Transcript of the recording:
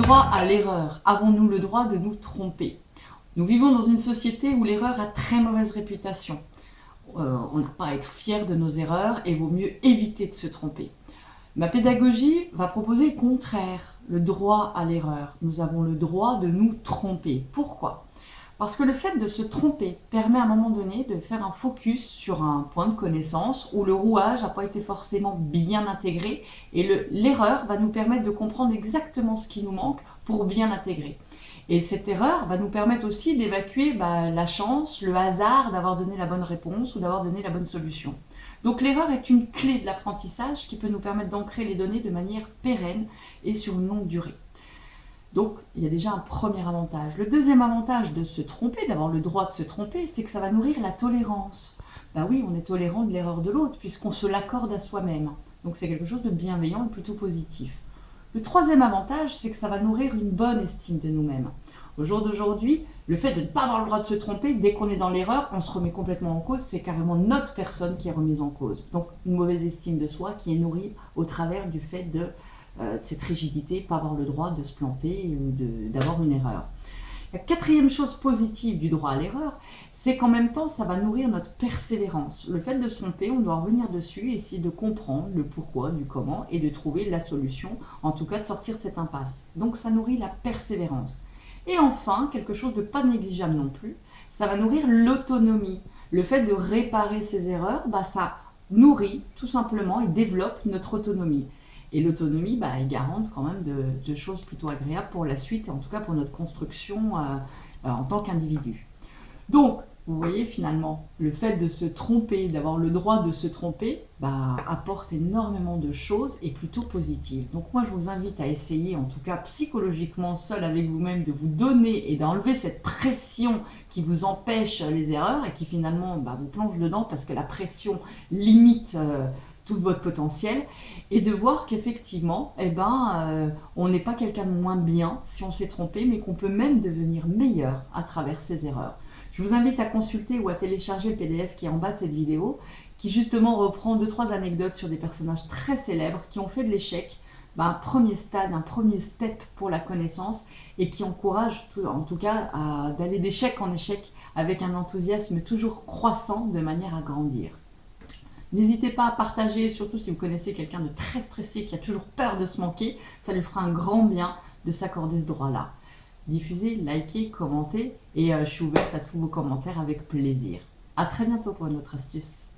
droit à l'erreur? Avons-nous le droit de nous tromper? Nous vivons dans une société où l'erreur a très mauvaise réputation. On n'a pas à être fier de nos erreurs et vaut mieux éviter de se tromper. Ma pédagogie va proposer le contraire, le droit à l'erreur. Nous avons le droit de nous tromper. Pourquoi? Parce que le fait de se tromper permet à un moment donné de faire un focus sur un point de connaissance où le rouage n'a pas été forcément bien intégré et l'erreur va nous permettre de comprendre exactement ce qui nous manque pour bien l'intégrer. Et cette erreur va nous permettre aussi d'évacuer la chance, le hasard d'avoir donné la bonne réponse ou d'avoir donné la bonne solution. Donc l'erreur est une clé de l'apprentissage qui peut nous permettre d'ancrer les données de manière pérenne et sur une longue durée. Donc, il y a déjà un premier avantage. Le deuxième avantage de se tromper, d'avoir le droit de se tromper, c'est que ça va nourrir la tolérance. Ben oui, on est tolérant de l'erreur de l'autre puisqu'on se l'accorde à soi-même. Donc c'est quelque chose de bienveillant et plutôt positif. Le troisième avantage, c'est que ça va nourrir une bonne estime de nous-mêmes. Au jour d'aujourd'hui, le fait de ne pas avoir le droit de se tromper, dès qu'on est dans l'erreur, on se remet complètement en cause, c'est carrément notre personne qui est remise en cause. Donc une mauvaise estime de soi qui est nourrie au travers du fait de cette rigidité, pas avoir le droit de se planter ou d'avoir une erreur. La quatrième chose positive du droit à l'erreur, c'est qu'en même temps, ça va nourrir notre persévérance. Le fait de se tromper, on doit revenir dessus et essayer de comprendre le pourquoi, du comment et de trouver la solution, en tout cas de sortir de cette impasse. Donc ça nourrit la persévérance. Et enfin, quelque chose de pas négligeable non plus, ça va nourrir l'autonomie. Le fait de réparer ses erreurs, ça nourrit tout simplement et développe notre autonomie. Et l'autonomie est garante quand même de choses plutôt agréables pour la suite, et en tout cas pour notre construction en tant qu'individu. Donc, vous voyez finalement, le fait de se tromper, d'avoir le droit de se tromper, apporte énormément de choses et plutôt positives. Donc moi, je vous invite à essayer, en tout cas psychologiquement, seul avec vous-même, de vous donner et d'enlever cette pression qui vous empêche les erreurs et qui finalement vous plonge dedans parce que la pression limite tout votre potentiel, et de voir qu'effectivement, on n'est pas quelqu'un de moins bien si on s'est trompé, mais qu'on peut même devenir meilleur à travers ses erreurs. Je vous invite à consulter ou à télécharger le PDF qui est en bas de cette vidéo, qui justement reprend 2-3 anecdotes sur des personnages très célèbres qui ont fait de l'échec un premier stade, un premier step pour la connaissance, et qui encourage en tout cas d'aller d'échec en échec avec un enthousiasme toujours croissant de manière à grandir. N'hésitez pas à partager, surtout si vous connaissez quelqu'un de très stressé qui a toujours peur de se manquer, ça lui fera un grand bien de s'accorder ce droit-là. Diffusez, likez, commentez et je suis ouverte à tous vos commentaires avec plaisir. À très bientôt pour une autre astuce.